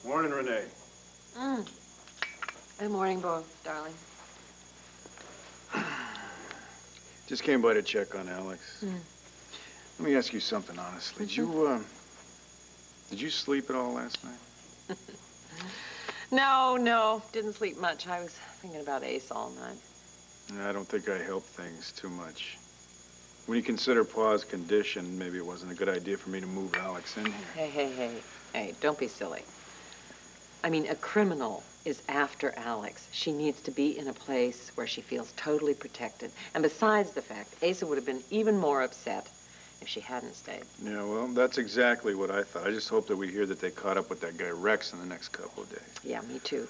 Morning, Renee. Good morning, Bo, darling. Just came by to check on Alex. Let me ask you something honestly. Did you sleep at all last night? No, didn't sleep much. I was thinking about Ace all night. I don't think I helped things too much. When you consider Pa's condition, maybe it wasn't a good idea for me to move Alex in here. Hey, don't be silly. I mean, a criminal is after Alex. She needs to be in a place where she feels totally protected. And besides the fact, Asa would have been even more upset if she hadn't stayed. Yeah, well, that's exactly what I thought. I just hope that we hear that they caught up with that guy Rex in the next couple of days. Yeah, me too.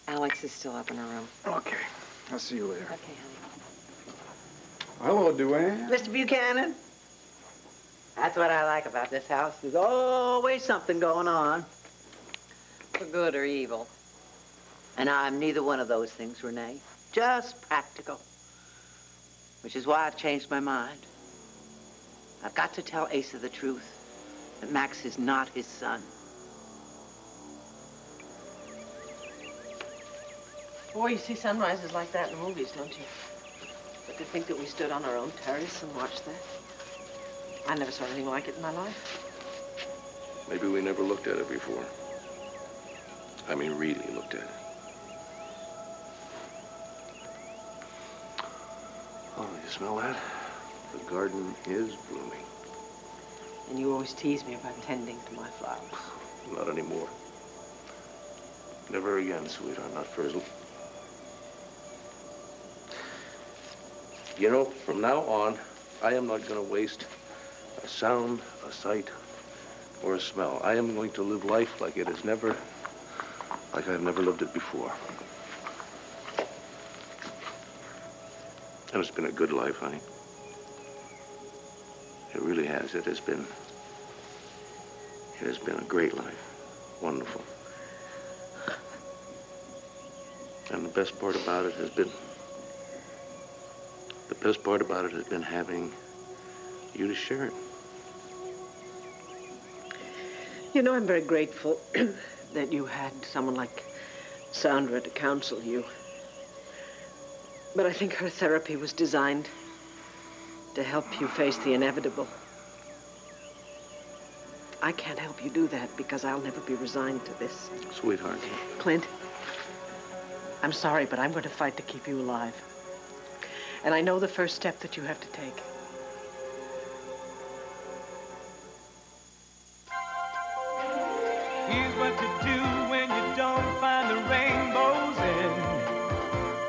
Alex is still up in her room. Okay. I'll see you later. Okay, honey. Hello, Duane. Mr. Buchanan. That's what I like about this house. There's always something going on. For good or evil. And I'm neither one of those things, Renee. Just practical. Which is why I've changed my mind. I've got to tell Asa the truth, that Max is not his son. Boy, you see sunrises like that in the movies, don't you? But to think that we stood on our own terrace and watched that. I never saw anything like it in my life. Maybe we never looked at it before. I mean, really looked at it. Oh, you smell that? The garden is blooming. And you always tease me about tending to my flowers. Not anymore. Never again, sweetheart, not for as long. You know, from now on, I am not going to waste a sound, a sight, or a smell. I am going to live life like I've never lived it before. And it's been a good life, honey. It really has. It has been a great life. Wonderful. And the best part about it has been having you to share it. You know, I'm very grateful that you had someone like Sandra to counsel you. But I think her therapy was designed to help you face the inevitable. I can't help you do that because I'll never be resigned to this. Sweetheart. Clint, I'm sorry, but I'm going to fight to keep you alive. And I know the first step that you have to take. Here's what to do when you don't find the rainbows in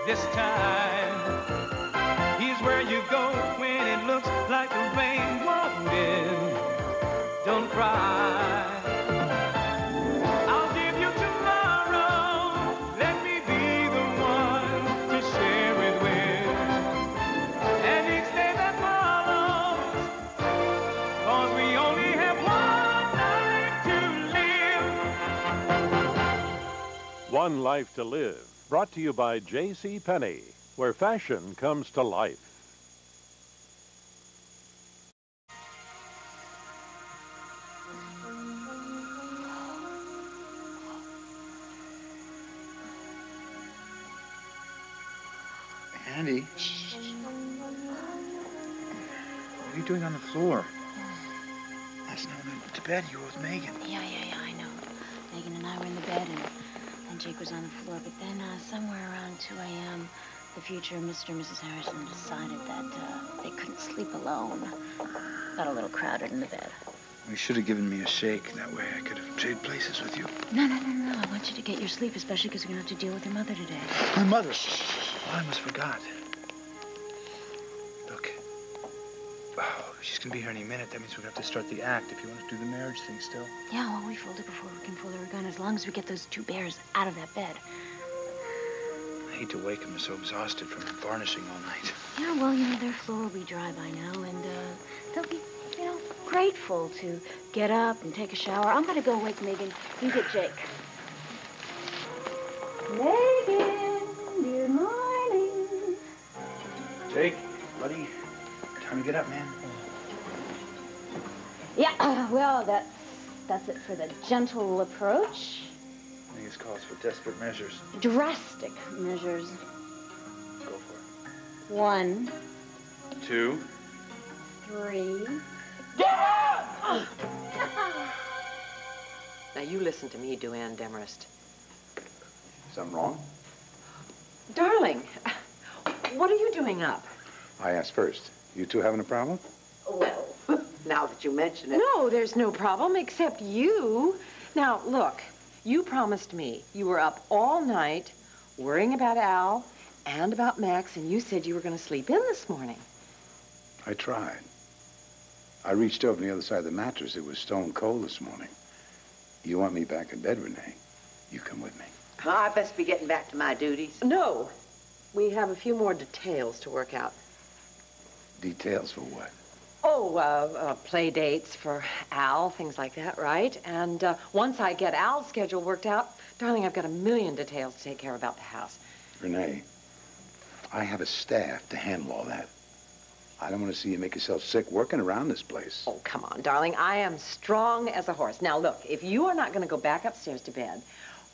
this time. Here's where you go when it looks like the rain won't end. Don't cry. I'll give you tomorrow. Let me be the one to share it with. And each day that follows, 'cause we only have one life to live. One Life to Live, brought to you by J.C. Penney, where fashion comes to life. Andy, what are you doing on the floor? Last night when I went to bed, you were with Megan. Yeah, I know. Megan and I were in the bed, and Jake was on the floor. But then somewhere around 2 a.m., the future Mr. and Mrs. Harrison decided that they couldn't sleep alone. Got a little crowded in the bed. You should have given me a shake. That way I could have traded places with you. No. I want you to get your sleep, especially because we're going to have to deal with your mother today. My mother? Oh, I almost forgot. Look. Oh, she's going to be here any minute. That means we're going to have to start the act if you want to do the marriage thing still. Yeah, well, we fold it before we can fold our gun, as long as we get those two bears out of that bed. I hate to wake them. They're so exhausted from varnishing all night. Yeah, well, you know, their floor will be dry by now, and they'll be, you know, grateful to get up and take a shower. I'm going to go wake Megan. You get Jake. Megan, good morning. Jake, buddy, time to get up, man. Yeah, well, That's it for the gentle approach. I think it's calls for desperate measures. Drastic measures. Go for it. 1, 2. 3. Now, you listen to me, Duane Demarest. Something wrong? Darling, what are you doing up? I asked first. You two having a problem? Well, now that you mention it. No, there's no problem except you. Now, look, you promised me you were up all night worrying about Al and about Max, and you said you were going to sleep in this morning. I tried. I reached over on the other side of the mattress. It was stone cold this morning. You want me back in bed, Renee? You come with me. Well, I best be getting back to my duties. No, we have a few more details to work out. Details for what? Oh, play dates for Al, things like that, right? And once I get Al's schedule worked out, darling, I've got a million details to take care of about the house. Renee, I have a staff to handle all that. I don't want to see you make yourself sick working around this place. Oh, come on, darling. I am strong as a horse. Now, look, if you are not going to go back upstairs to bed,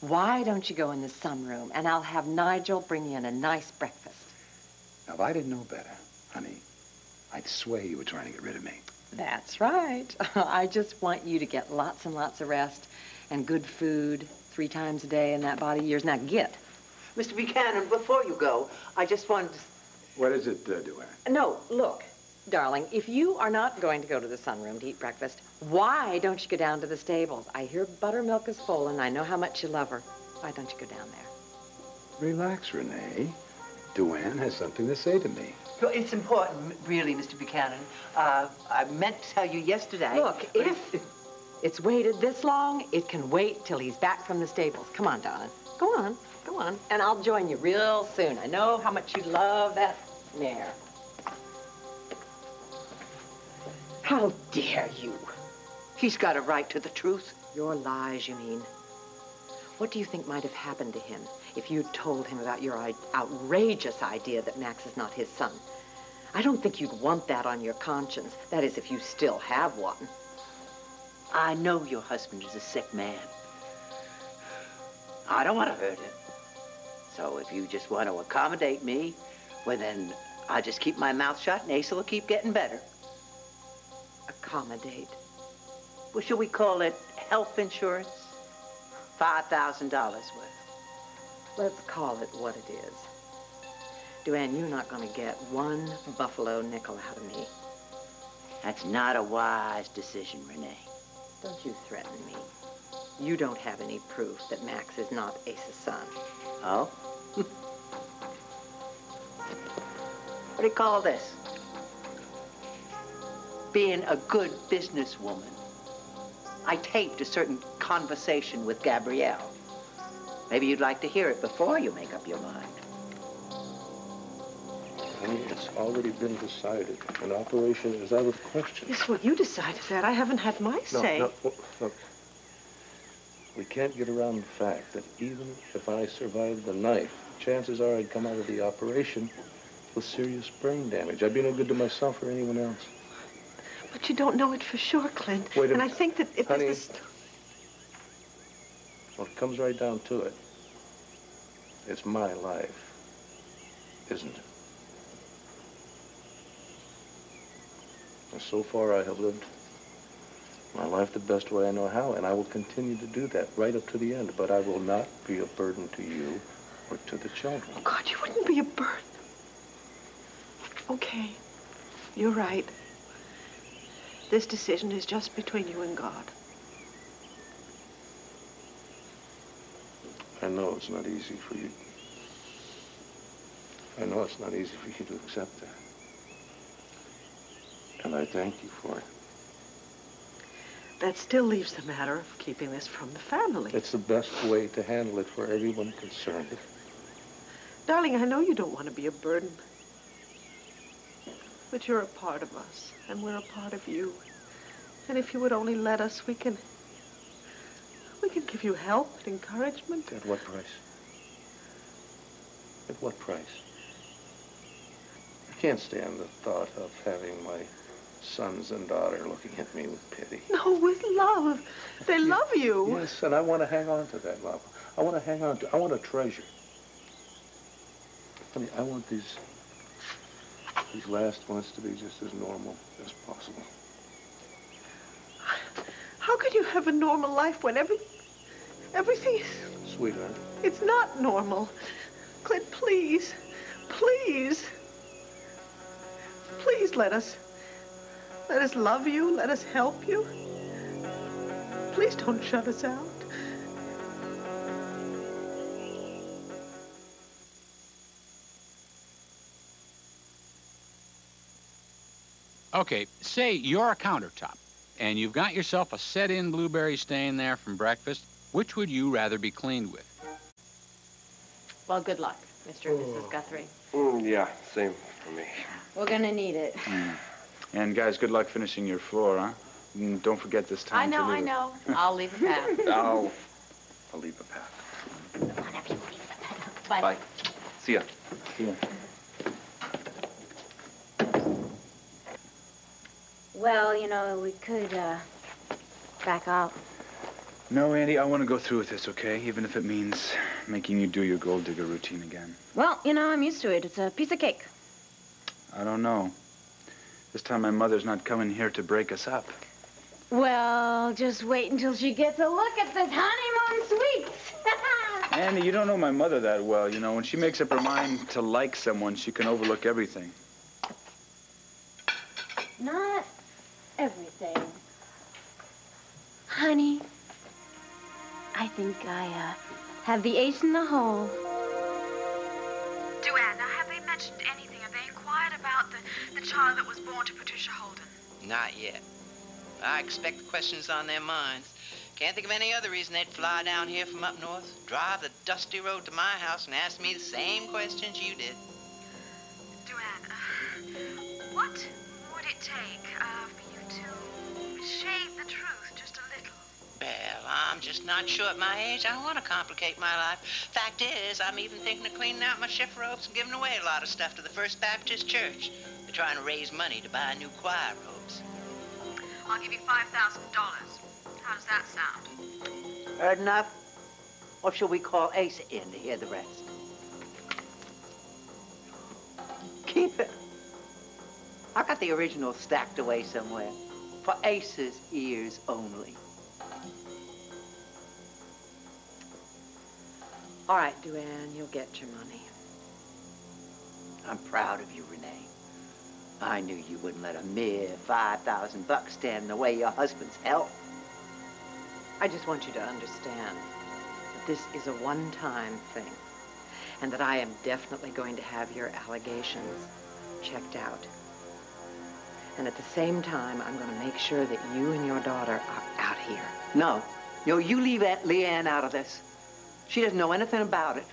why don't you go in the sunroom, and I'll have Nigel bring you in a nice breakfast. Now, if I didn't know better, honey, I'd swear you were trying to get rid of me. That's right. I just want you to get lots and lots of rest and good food 3 times a day in that body of yours. Now, get. Mr. Buchanan, before you go, I just wanted to... What is it, Duane? No, look, darling, if you are not going to go to the sunroom to eat breakfast, why don't you go down to the stables? I hear buttermilk is full, and I know how much you love her. Why don't you go down there? Relax, Renee. Duane has something to say to me. Well, it's important, really, Mr. Buchanan. I meant to tell you yesterday... Look, if it's waited this long, it can wait till he's back from the stables. Come on, darling. Go on. Go on. And I'll join you real soon. I know how much you love that mare. How dare you? He's got a right to the truth. Your lies, you mean. What do you think might have happened to him if you'd told him about your outrageous idea that Max is not his son? I don't think you'd want that on your conscience. That is, if you still have one. I know your husband is a sick man. I don't want to hurt him. So if you just want to accommodate me, well, then I'll just keep my mouth shut and Asa will keep getting better. Accommodate? Well, should we call it health insurance? $5,000 worth. Let's call it what it is. Duane, you're not going to get one buffalo nickel out of me. That's not a wise decision, Renee. Don't you threaten me. You don't have any proof that Max is not Asa's son. Oh? What do you call this? Being a good businesswoman. I taped a certain conversation with Gabrielle. Maybe you'd like to hear it before you make up your mind. Honey, it's already been decided. An operation is out of question. Yes, well, you decided that. I haven't had my say. No, look. We can't get around the fact that even if I survived the night, chances are I'd come out of the operation with serious brain damage. I'd be no good to myself or anyone else. But you don't know it for sure, Clint. Wait a minute. And I think that if Honey, this... Well, it comes right down to it. It's my life, isn't it? And so far, I have lived my life the best way I know how, and I will continue to do that right up to the end. But I will not be a burden to you or to the children. Oh, God, you wouldn't be a burden. Okay, you're right. This decision is just between you and God. I know it's not easy for you. I know it's not easy for you to accept that. And I thank you for it. That still leaves the matter of keeping this from the family. It's the best way to handle it for everyone concerned. Darling, I know you don't want to be a burden. But you're a part of us, and we're a part of you. And if you would only let us, we can give you help and encouragement. At what price? At what price? I can't stand the thought of having my sons and daughter looking at me with pity. No, with love. They love you. Yes, and I want to hang on to that love. I want to hang on to, I want to treasure. Honey, I want these last months to be just as normal as possible. How could you have a normal life when everything is... Sweetheart. It's not normal. Clint, please. Please. Please let us love you. Let us help you. Please don't shut us out. Okay, say you're a countertop, and you've got yourself a set-in blueberry stain there from breakfast. Which would you rather be cleaned with? Well, good luck, Mr. and Mrs. Guthrie. Yeah, same for me. We're gonna need it. And guys, good luck finishing your floor, huh? And don't forget this time to leave. I know. I'll leave a path. I'll leave a path. Bye. Bye. See ya. See ya. Well, you know, we could, back out. No, Andy, I want to go through with this, okay? Even if it means making you do your gold digger routine again. Well, you know, I'm used to it. It's a piece of cake. I don't know. This time my mother's not coming here to break us up. Well, just wait until she gets a look at this honeymoon suite. Andy, you don't know my mother that well. You know, when she makes up her mind to like someone, she can overlook everything. Not everything. Honey, I think I, have the ace in the hole. Duane, now have they mentioned anything? Have they inquired about the child that was born to Patricia Holden? Not yet. I expect the questions on their minds. Can't think of any other reason they'd fly down here from up north, drive the dusty road to my house, and ask me the same questions you did. Duane, what would it take for you to shade the truth just a little? Well, I'm just not sure at my age I want to complicate my life. Fact is, I'm even thinking of cleaning out my shift robes and giving away a lot of stuff to the First Baptist Church. They're trying to raise money to buy new choir robes. I'll give you $5,000. How does that sound? Heard enough? Or shall we call Asa in to hear the rest? Keep it. I got the original stacked away somewhere. For Asa's ears only. All right, Duane, you'll get your money. I'm proud of you, Renee. I knew you wouldn't let a mere $5,000 stand in the way of your husband's health. I just want you to understand that this is a one-time thing, and that I am definitely going to have your allegations checked out. And at the same time, I'm going to make sure that you and your daughter are out here. No. No, you leave Aunt Leanne out of this. She doesn't know anything about it.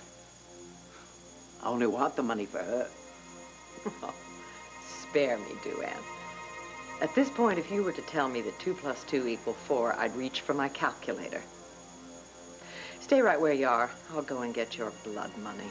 I only want the money for her. Spare me, Duane. At this point, if you were to tell me that 2 + 2 = 4, I'd reach for my calculator. Stay right where you are. I'll go and get your blood money.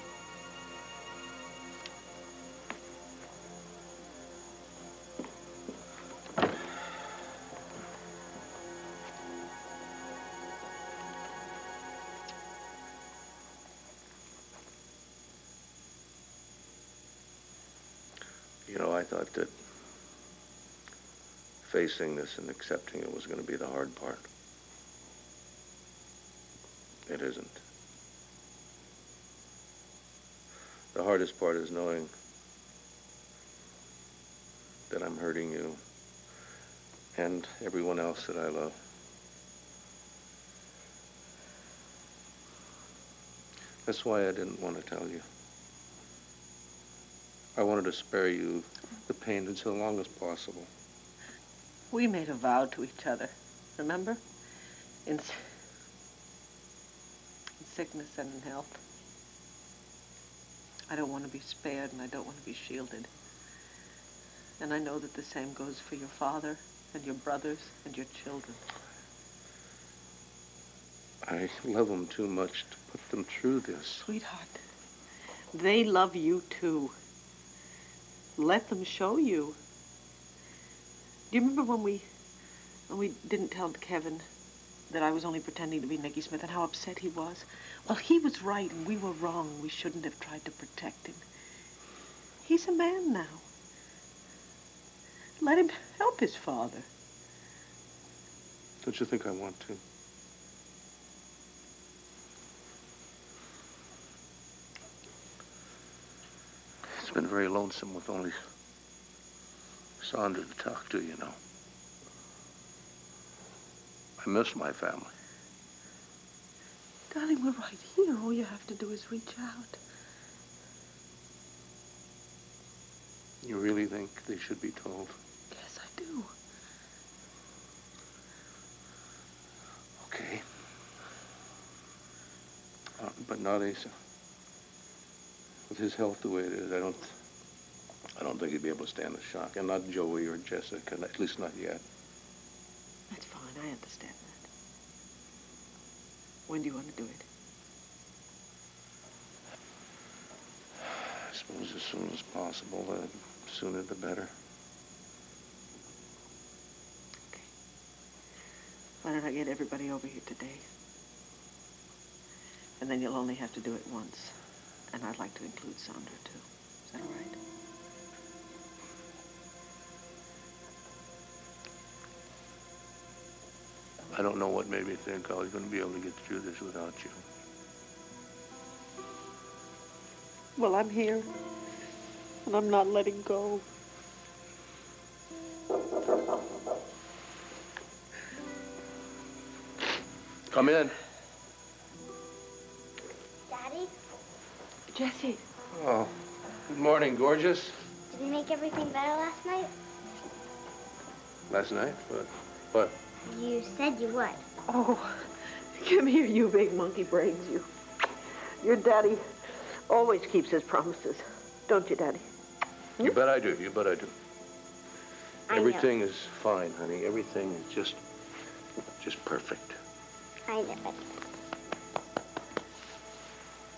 You know, I thought that facing this and accepting it was going to be the hard part. It isn't. The hardest part is knowing that I'm hurting you and everyone else that I love. That's why I didn't want to tell you. I wanted to spare you the pain as long as possible. We made a vow to each other, remember? In sickness and in health. I don't want to be spared and I don't want to be shielded. And I know that the same goes for your father and your brothers and your children. I love them too much to put them through this. Sweetheart, they love you too. Let them show you. Do you remember when we didn't tell Kevin that I was only pretending to be Nicky Smith and how upset he was? Well, he was right and we were wrong. We shouldn't have tried to protect him. He's a man now. Let him help his father. Don't you think I want to? It's been very lonesome with only Sandra to talk to, you know. I miss my family. Darling, we're right here. All you have to do is reach out. You really think they should be told? Yes, I do. Okay. But not Asa. With his health the way it is, I don't think he'd be able to stand the shock. And not Joey or Jessica, at least not yet. That's fine. I understand that. When do you want to do it? I suppose as soon as possible. The sooner the better. Okay. Why don't I get everybody over here today? And then you'll only have to do it once. And I'd like to include Sandra, too. Is that all right? I don't know what made me think I was going to be able to get through this without you. Well, I'm here. And I'm not letting go. Come in. Daddy? Jesse. Oh, good morning, gorgeous. Did we make everything better last night? Last night? What? You said you would. Oh, come here, you big monkey brains, you. Your daddy always keeps his promises. Don't you, Daddy? You bet I do. You bet I do. I Everything is fine, honey. Everything is just perfect. I know it.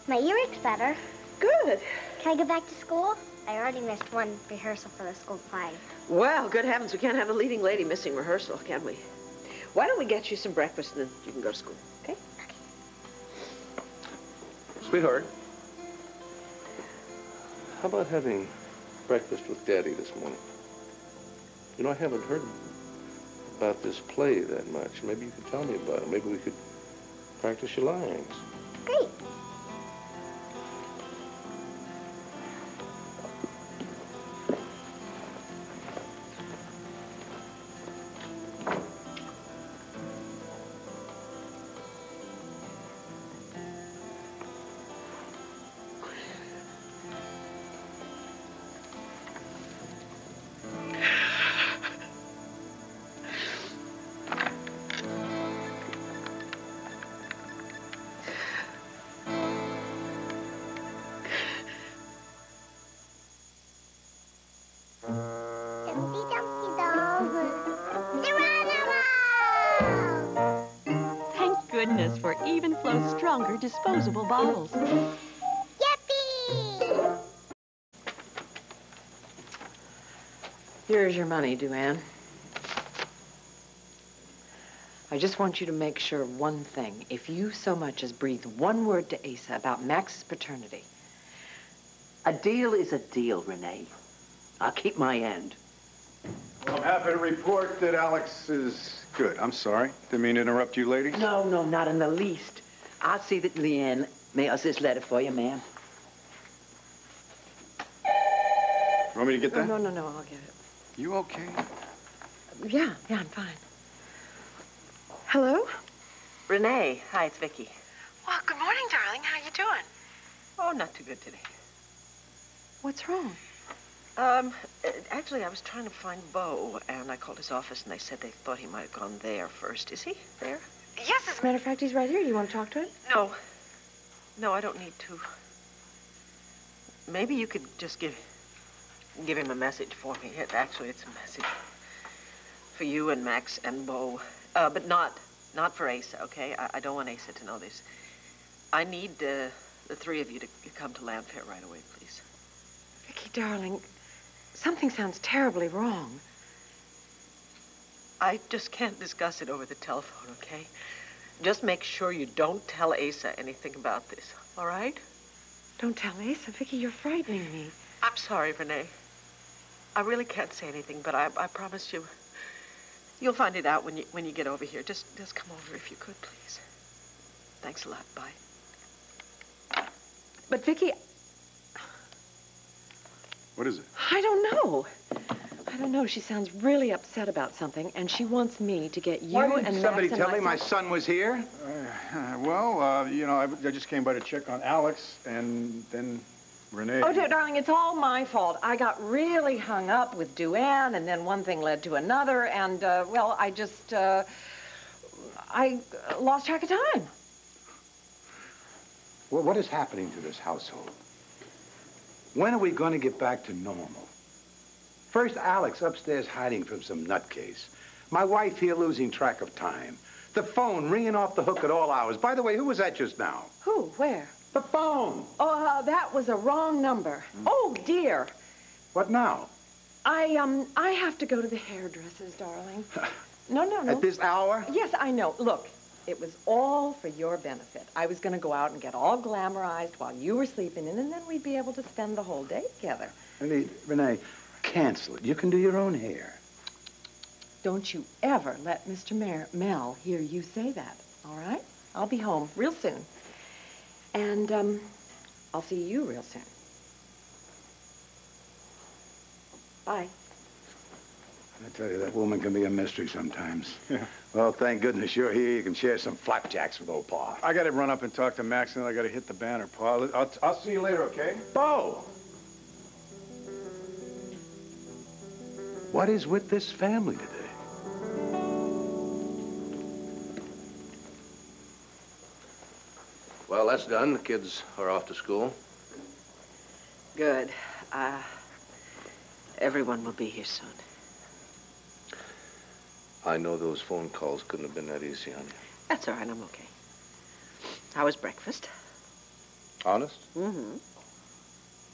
My earache's better. Good. Can I go back to school? I already missed one rehearsal for the school play. Well, good heavens, we can't have a leading lady missing rehearsal, can we? Why don't we get you some breakfast and then you can go to school, okay? Sweetheart, how about having breakfast with Daddy this morning? You know, I haven't heard about this play that much. Maybe you could tell me about it. Maybe we could practice your lines. Great. Thank goodness for even flow stronger disposable bottles. Yippee! Here's your money, Duane. I just want you to make sure of one thing. If you so much as breathe one word to Asa about Max's paternity. A deal is a deal, Renee. I'll keep my end. Well, I'm happy to report that Alex is good. I'm sorry. Didn't mean to interrupt you, ladies. No, not in the least. I'll see that Leanne mails this letter for you, ma'am. Want me to get that? No, I'll get it. You okay? Yeah, I'm fine. Hello? Renee. Hi, it's Vicky. Well, good morning, darling. How you doing? Oh, not too good today. What's wrong? Actually, I was trying to find Bo, and I called his office, and they said they thought he might have gone there first. Is he there? Yes, As a matter of fact, he's right here. You want to talk to him? No, I don't need to. Maybe you could just give him a message for me. Actually, it's a message for you and Max and Bo, but not for Asa, okay? I don't want Asa to know this. I need the three of you to come to Landfair right away, please. Vicky, darling, something sounds terribly wrong. I just can't discuss it over the telephone, okay? Just make sure you don't tell Asa anything about this, all right? Don't tell Asa. Vicky, you're frightening me. I'm sorry, Renee. I really can't say anything, but I promise you, you'll find it out when you get over here. Just come over if you could, please. Thanks a lot. Bye. But Vicky, What is it? I don't know. I don't know. She sounds really upset about something, and she wants me to get you Why and didn't Max somebody and tell me my myself- son was here? You know, I just came by to check on Alex, and then Renee. Oh, dear, darling, it's all my fault. I got really hung up with Duane, and then one thing led to another, and, well, I just, I lost track of time. Well, what is happening to this household? When are we going to get back to normal? First, Alex upstairs hiding from some nutcase. My wife here losing track of time. The phone ringing off the hook at all hours. By the way, who was that just now? Who? Where? The phone. Oh, that was a wrong number. Oh, dear. What now? I have to go to the hairdresser's, darling. No. At this hour? Yes, I know. Look, it was all for your benefit. I was going to go out and get all glamorized while you were sleeping in, and then we'd be able to spend the whole day together. Renee, cancel it. You can do your own hair. Don't you ever let Mr. Mel hear you say that, all right? I'll be home real soon. And, I'll see you real soon. Bye. I tell you, that woman can be a mystery sometimes. Yeah. Well, thank goodness you're here. You can share some flapjacks with old Pa. I got to run up and talk to Max, and I got to hit the banner, Pa. I'll see you later, okay? Bo! What is with this family today? Well, that's done. The kids are off to school. Good. Everyone will be here soon. I know those phone calls couldn't have been that easy on you. That's all right. I'm okay. How was breakfast? Honest? Mm-hmm.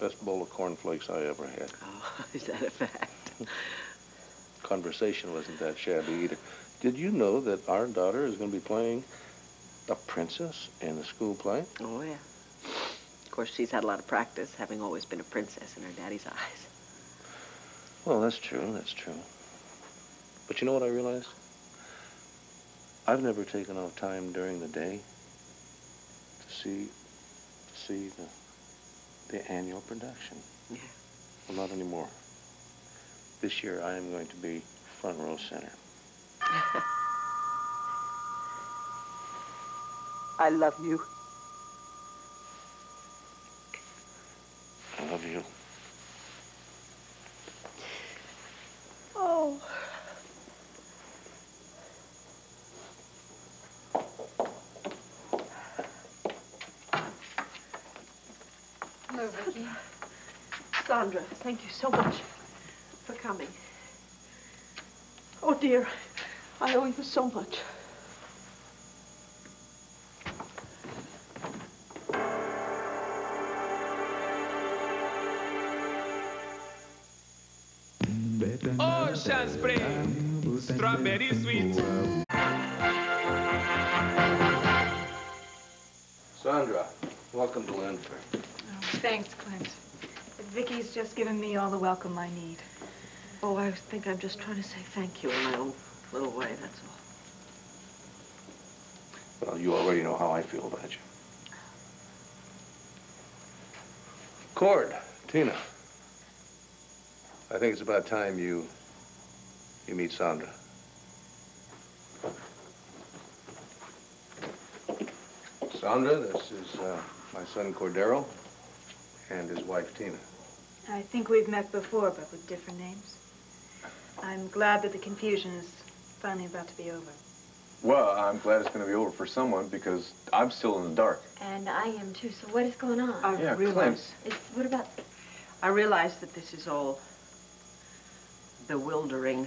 Best bowl of cornflakes I ever had. Oh, is that a fact? Conversation wasn't that shabby either. Did you know that our daughter is going to be playing a princess in the school play? Oh, yeah. Of course, she's had a lot of practice, having always been a princess in her daddy's eyes. Well, that's true. That's true. But you know what I realized? I've never taken out time during the day to see the annual production. Yeah. Well, not anymore. This year, I am going to be front row center. I love you. I love you. Oh. Hello, Vicky. Sandra, thank you so much for coming. Oh, dear. I owe you so much. Ocean spray, strawberry sweet. Sandra, welcome to Lanford. Oh, thanks, Clint. Vicky's just given me all the welcome I need. Oh, I think I'm just trying to say thank you in my own little way, that's all. Well, you already know how I feel about you. Cord, Tina. I think it's about time you meet Sandra. Sandra, this is my son Cordero and his wife Tina. I think we've met before, but with different names. I'm glad that the confusion is finally about to be over. Well, I'm glad it's going to be over for someone because I'm still in the dark. And I am too, so what is going on? I realize... What about... I realize that this is all bewildering,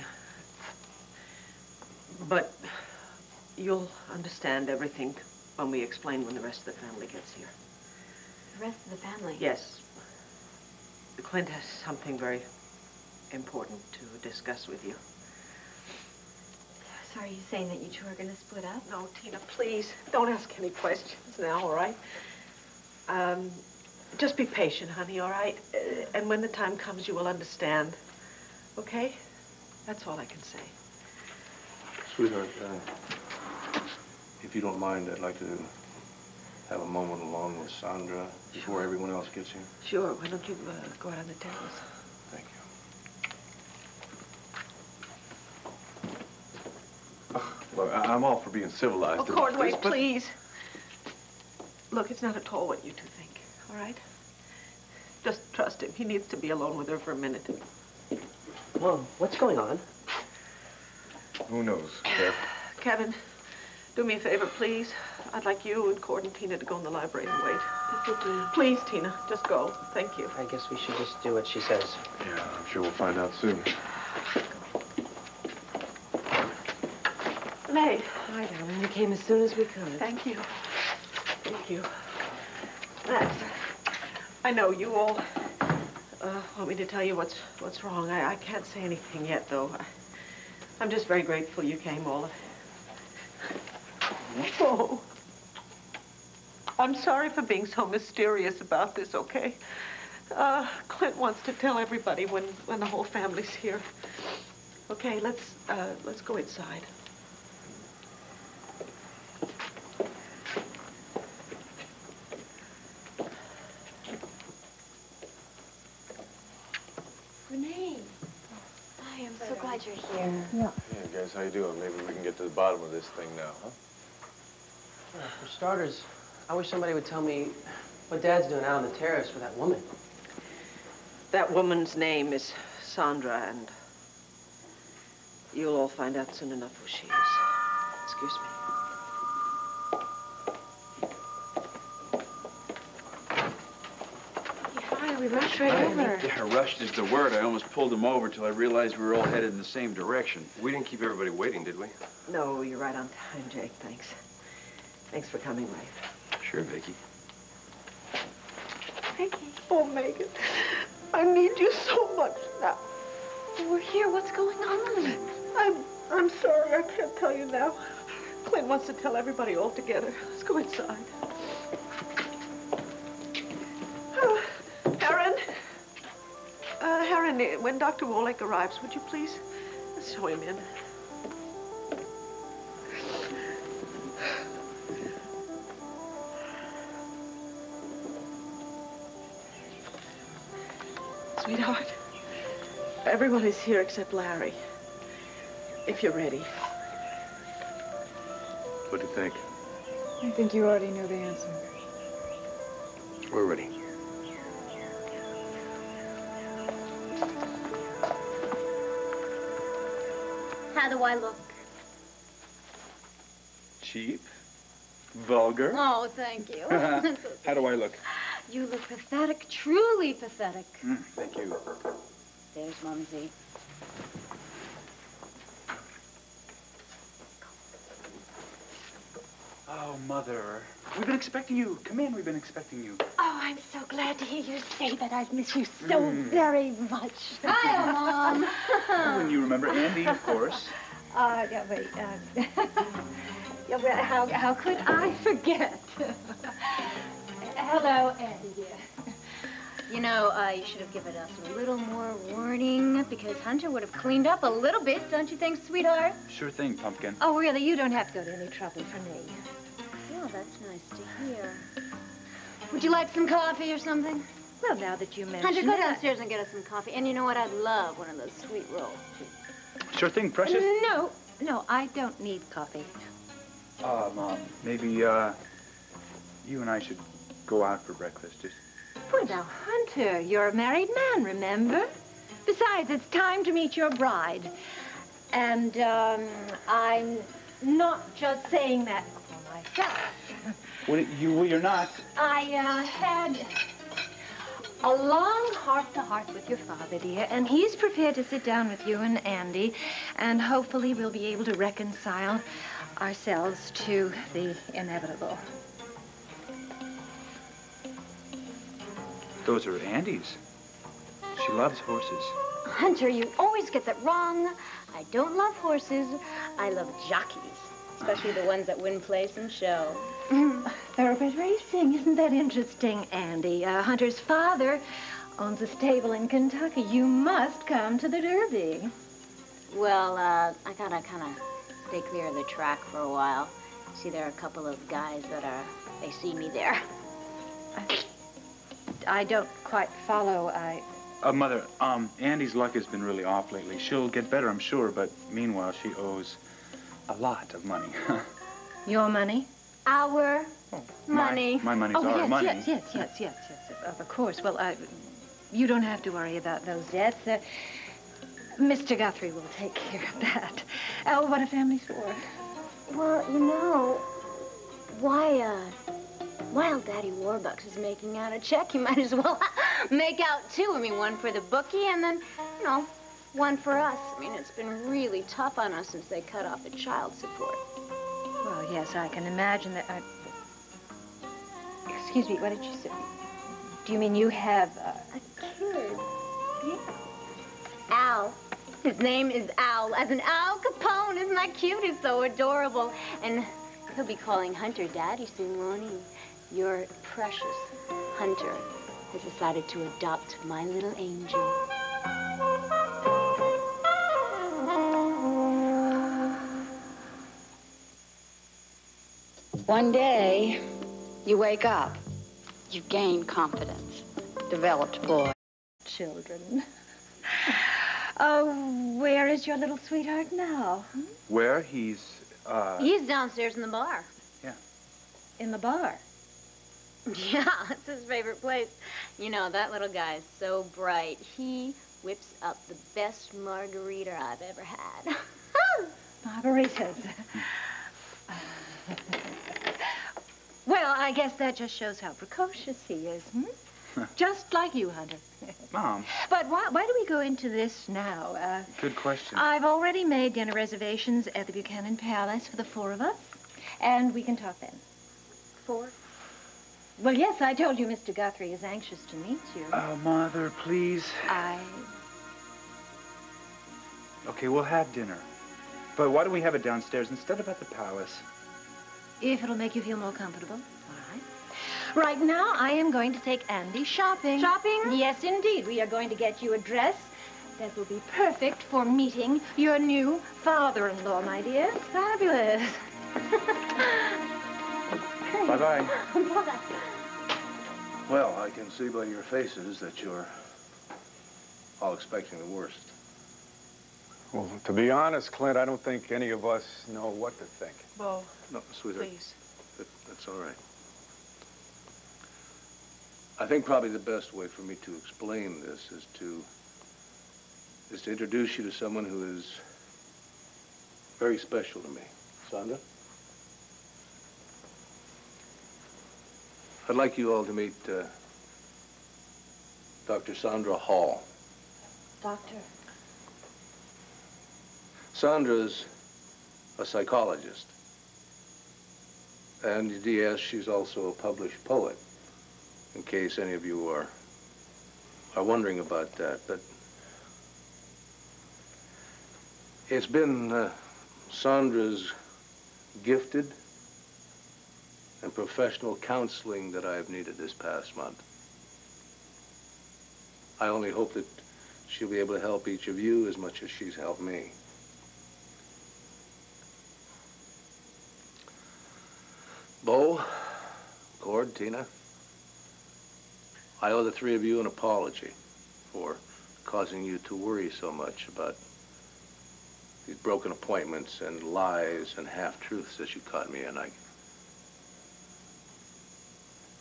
but you'll understand everything when we explain when the rest of the family gets here. The rest of the family? Yes. Clint has something very important to discuss with you. So are you saying that you two are going to split up? No, Tina, please, don't ask any questions now, all right? Just be patient, honey, all right? And when the time comes, you will understand. Okay? That's all I can say. Sweetheart, if you don't mind, I'd like to have a moment alone with Sandra before everyone else gets here. Sure. Why don't you go out on the terrace? Thank you. Look, I'm all for being civilized. Oh, Cordway, please. Look, it's not at all what you two think, all right? Just trust him. He needs to be alone with her for a minute. Mom, what's going on? Who knows, Kev? Kevin, do me a favor, please. I'd like you and Cord and Tina to go in the library and wait. Please, Tina, just go. Thank you. I guess we should just do what she says. Yeah, I'm sure we'll find out soon. May. Hi, darling. We came as soon as we could. Thank you. Thank you. Max, I know you all want me to tell you what's wrong. I can't say anything yet, though. I'm just very grateful you came, all. Oh. I'm sorry for being so mysterious about this, okay? Clint wants to tell everybody when the whole family's here. Okay, let's go inside. Renee. I am so glad you're here. Yeah. Hey, guys, how you doing? Maybe we can get to the bottom of this thing now, huh? For starters, I wish somebody would tell me what Dad's doing out on the terrace with that woman. That woman's name is Sandra, and you'll all find out soon enough who she is. Excuse me. Hi, we rushed right over. Yeah, rushed is the word. I almost pulled him over till I realized we were all headed in the same direction. We didn't keep everybody waiting, did we? No, you're right on time, Jake. Thanks. Thanks for coming, Ray. Sure, Vicky. Vicky. Oh, Megan, I need you so much now. We're here. What's going on? I'm sorry. I can't tell you now. Clint wants to tell everybody all together. Let's go inside. Heron, when Dr. Wolek arrives, would you please show him in? Sweetheart, everyone is here except Larry. If you're ready. What do you think? I think you already know the answer. We're ready. How do I look? Cheap? Vulgar? Oh, thank you. How do I look? You look pathetic, truly pathetic. Thank you. There's Mumsy. Oh, Mother. We've been expecting you. Come in, we've been expecting you. Oh, I'm so glad to hear you say that. I've missed you so very much. Hi, Mom. Oh, and you remember Andy, of course. Yeah, wait. Yeah, well, how could I forget? Hello, Andy, dear. You know, you should have given us a little more warning, because Hunter would have cleaned up a little bit, don't you think, sweetheart? Sure thing, Pumpkin. Oh, really? You don't have to go to any trouble for me. Oh, that's nice to hear. Would you like some coffee or something? Well, now that you mention Hunter, go it, downstairs and get us some coffee. And you know what? I'd love one of those sweet rolls. Sure thing, Precious. No, I don't need coffee. Mom, maybe, you and I should go out for breakfast. Just... Well, now, Hunter, you're a married man, remember? Besides, it's time to meet your bride. And, I'm not just saying that for myself. Well, you're not. I, had a long heart-to-heart with your father, dear, and he's prepared to sit down with you and Andy, and hopefully we'll be able to reconcile ourselves to the inevitable. Those are Andy's. She loves horses. Hunter, you always get that wrong. I don't love horses. I love jockeys, especially the ones that win place and show. Thoroughbred racing, isn't that interesting, Andy? Hunter's father owns a stable in Kentucky. You must come to the Derby. Well, I gotta kind of stay clear of the track for a while. See, there are a couple of guys they see me there. I don't quite follow. Mother, Andy's luck has been really off lately. She'll get better, I'm sure, but meanwhile, she owes a lot of money. Your money? Our money. My money's our money. Yes, of course. Well, you don't have to worry about those debts. Mr. Guthrie will take care of that. Oh, what a family's for. Well, you know, while Daddy Warbucks is making out a check, you might as well make out two. I mean, one for the bookie and then, you know, one for us. I mean, it's been really tough on us since they cut off the child support. Well, yes, I can imagine that. Excuse me, what did you say? Do you mean you have a kid? Yeah. Al. His name is Al, as in Al Capone. Isn't that cute? He's so adorable. And he'll be calling Hunter Daddy soon, won't he? Your precious Hunter has decided to adopt my little angel. One day, you wake up. You've gained confidence. Developed boy. Children. Oh, where is your little sweetheart now? Where? He's downstairs in the bar. Yeah. In the bar? Yeah, it's his favorite place. You know, that little guy is so bright. He whips up the best margarita I've ever had. Margaritas. Well, I guess that just shows how precocious he is, Just like you, Hunter. Mom. But why do we go into this now? Good question. I've already made dinner reservations at the Buchanan Palace for the 4 of us, and we can talk then. 4? Well, yes, I told you Mr. Guthrie is anxious to meet you. Oh, Mother, please. Okay, we'll have dinner. But why don't we have it downstairs instead of at the palace? If it'll make you feel more comfortable. All right. Right now, I am going to take Andy shopping. Shopping? Yes, indeed. We are going to get you a dress that will be perfect for meeting your new father-in-law, my dear. Fabulous. Bye-bye. Bye. Well, I can see by your faces that you're all expecting the worst. Well, to be honest, Clint, I don't think any of us know what to think. Bo, No, sweetheart. please. That's all right. I think probably the best way for me to explain this is to introduce you to someone who is very special to me. Sandra? I'd like you all to meet Dr. Sandra Hall. Doctor? Sandra's a psychologist. And yes, she's also a published poet, in case any of you are wondering about that. But it's been Sandra's gifted and professional counseling that I've needed this past month. I only hope that she'll be able to help each of you as much as she's helped me. Bo, Cord, Tina, I owe the 3 of you an apology for causing you to worry so much about these broken appointments and lies and half-truths that you caught me in.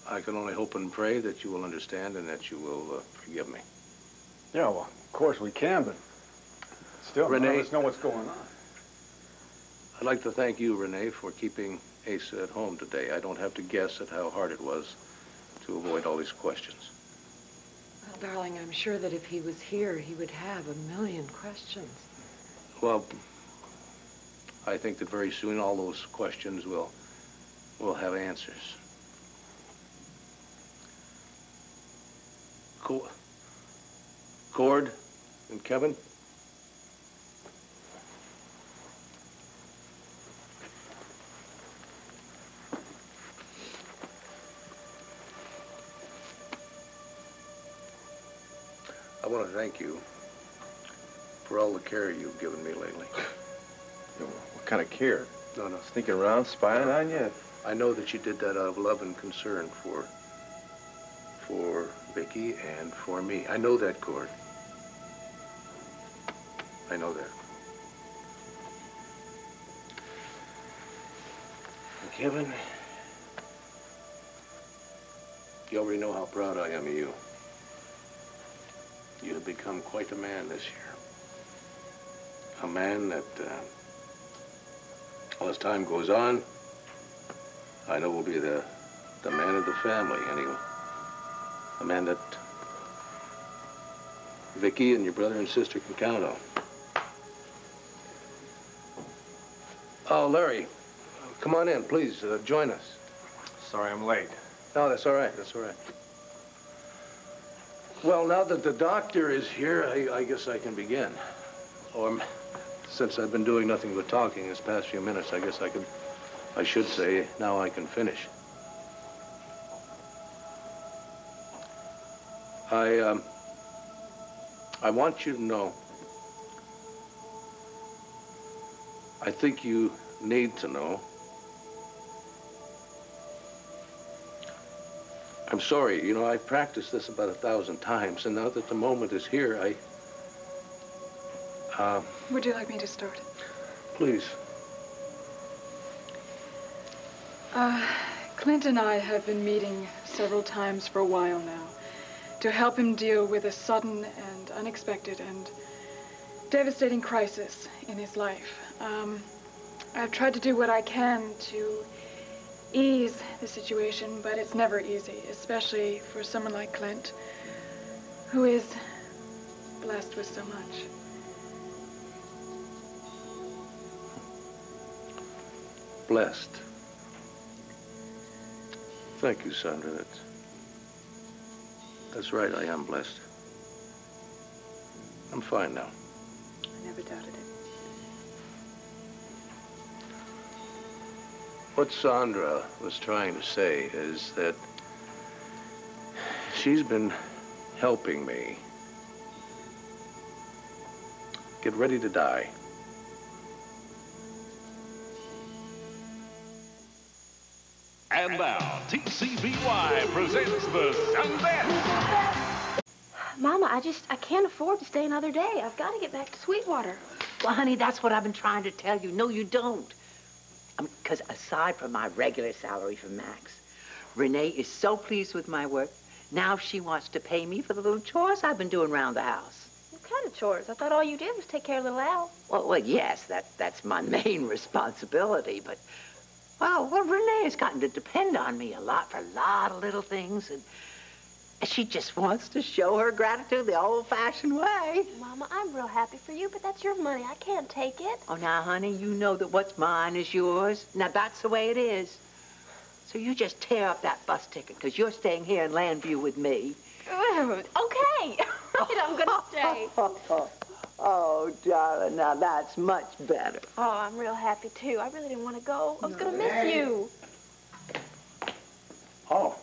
I can only hope and pray that you will understand and that you will forgive me. Yeah, well, of course we can, but still, none of us know what's going on. I'd like to thank you, Renee, for keeping Asa at home today. I don't have to guess at how hard it was to avoid all these questions. Well, darling, I'm sure that if he was here, he would have a million questions. Well, I think that very soon all those questions will have answers. Cord, And Kevin? I want to thank you for all the care you've given me lately. What kind of care? No. Sneaking around, spying on you? I know that you did that out of love and concern for Vicky and for me. I know that, Gord. I know that. And Kevin, you already know how proud I am of you. You have become quite a man this year. A man that, as time goes on, I know will be the man of the family, anyway. A man that Vicky and your brother and sister can count on. Oh, Larry, come on in, please, join us. Sorry I'm late. No, that's all right, that's all right. Well, now that the doctor is here, I guess I can begin. Or, since I've been doing nothing but talking this past few minutes, I guess I should say, now I can finish. I want you to know, I think you need to know, I'm sorry, you know, I've practiced this about 1,000 times, and now that the moment is here, Would you like me to start? Please. Clint and I have been meeting several times for a while now to help him deal with a sudden and unexpected and devastating crisis in his life. I've tried to do what I can to ease the situation, but it's never easy, especially for someone like Clint, who is blessed with so much. Blessed. Thank you, Sandra. That's right, I am blessed. I'm fine now. I never doubted it. What Sandra was trying to say is that she's been helping me get ready to die. And now, TCBY presents the Sundance. Mama, I can't afford to stay another day. I've got to get back to Sweetwater. Well, honey, that's what I've been trying to tell you. No, you don't. Because aside from my regular salary from Max, Renee is so pleased with my work. Now she wants to pay me for the little chores I've been doing around the house. What kind of chores? I thought all you did was take care of little Al. Well, yes, that's my main responsibility, but, well, Renee has gotten to depend on me a lot for a lot of little things, and she just wants to show her gratitude the old-fashioned way. Mama, I'm real happy for you, but that's your money. I can't take it. Oh, now, honey, you know that what's mine is yours. Now, that's the way it is. So you just tear up that bus ticket, because you're staying here in Landview with me. Okay. Right, I'm going to stay. Oh, darling, now that's much better. Oh, I'm real happy, too. I really didn't want to go. I was going to miss you. Oh,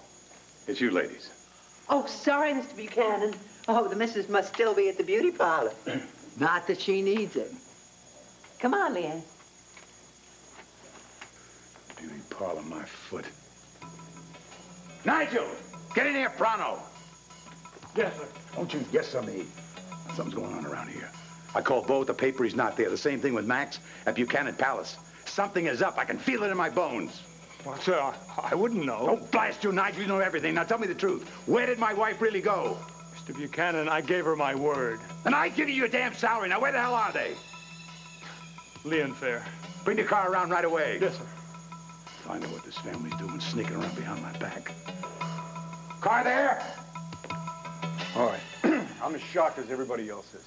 it's you ladies. Oh, sorry, Mr. Buchanan. Oh, the missus must still be at the beauty parlor. Not that she needs it. Come on, Leanne. Beauty parlor, my foot. Nigel, get in here pronto. Yes, sir. Don't you yes me. Something's going on around here. I called Bo at the paper, he's not there. The same thing with Max at Buchanan Palace. Something is up. I can feel it in my bones. Well, sir, I wouldn't know. Oh, blast you, Nigel. You know everything. Now tell me the truth. Where did my wife really go? Mr. Buchanan, I gave her my word. And I give you your damn salary. Now where the hell are they? Leon Fair. Bring the car around right away. Yes, sir. Find out what this family's doing, sneaking around behind my back. Car there? All right. I'm as shocked as everybody else is.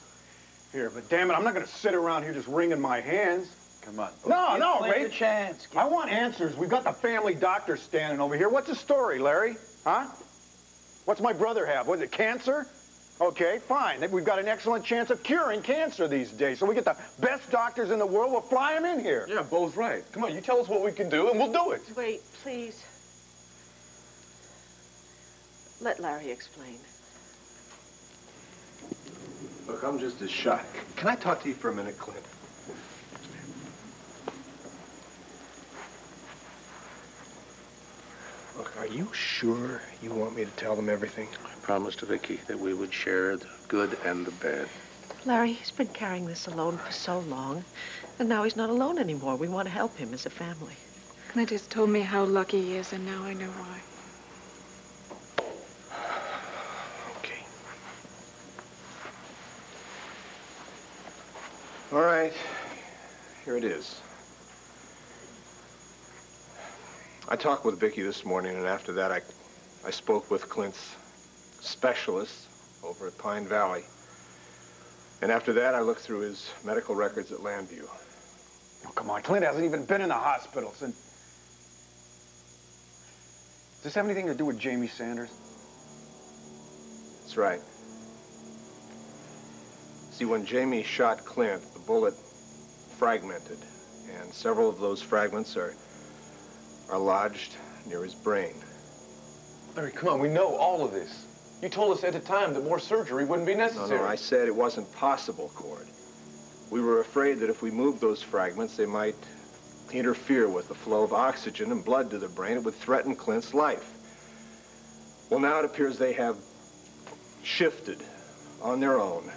Here, but damn it, I'm not going to sit around here just wringing my hands. Come on. No, Give Ray. a chance. I want answers. We've got the family doctor standing over here. What's the story, Larry? Huh? What's my brother have? Was it cancer? Okay, fine. We've got an excellent chance of curing cancer these days, so we get the best doctors in the world. We'll fly them in here. Yeah, Bo's right. Come on, you tell us what we can do, and we'll do it. Wait, please. Let Larry explain. Look, I'm just as shocked. Can I talk to you for a minute, Clint? Look, are you sure you want me to tell them everything? I promised Vicky that we would share the good and the bad. Larry, he's been carrying this alone for so long, and now he's not alone anymore. We want to help him as a family. Clint has told me how lucky he is, and now I know why. Okay. All right. Here it is. I talked with Vicky this morning, and after that, I spoke with Clint's specialist over at Pine Valley. And after that, I looked through his medical records at Landview. Oh, come on, Clint hasn't even been in the hospital since... Does this have anything to do with Jamie Sanders? That's right. See, when Jamie shot Clint, the bullet fragmented, and several of those fragments are lodged near his brain. Larry, come on, we know all of this. You told us at the time that more surgery wouldn't be necessary. No, I said it wasn't possible, Cord. We were afraid that if we moved those fragments, they might interfere with the flow of oxygen and blood to the brain. It would threaten Clint's life. Well, now it appears they have shifted on their own.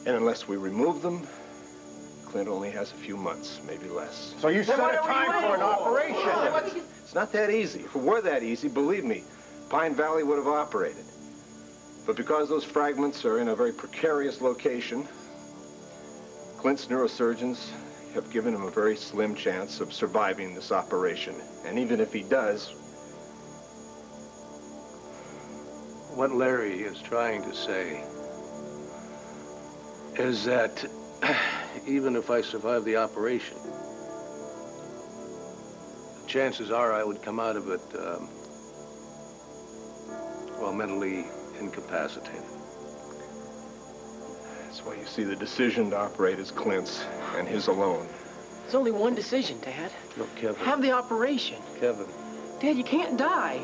And unless we remove them, Clint only has a few months, maybe less. So you set a time for an operation. It's not that easy. If it were that easy, believe me, Pine Valley would have operated. But because those fragments are in a very precarious location, Clint's neurosurgeons have given him a very slim chance of surviving this operation. And even if he does... What Larry is trying to say is that even if I survive the operation, chances are I would come out of it, well, mentally incapacitated. That's why you see the decision to operate is Clint's and his alone. There's only one decision, Dad. Look, Kevin. Have the operation. Kevin. Dad, you can't die.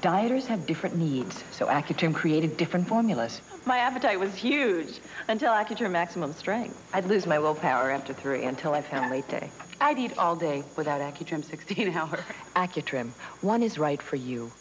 Dieters have different needs, so Accutrim created different formulas. My appetite was huge until Accutrim Maximum Strength. I'd lose my willpower after 3 until I found late day. I'd eat all day without Accutrim 16-hour. Accutrim, one is right for you.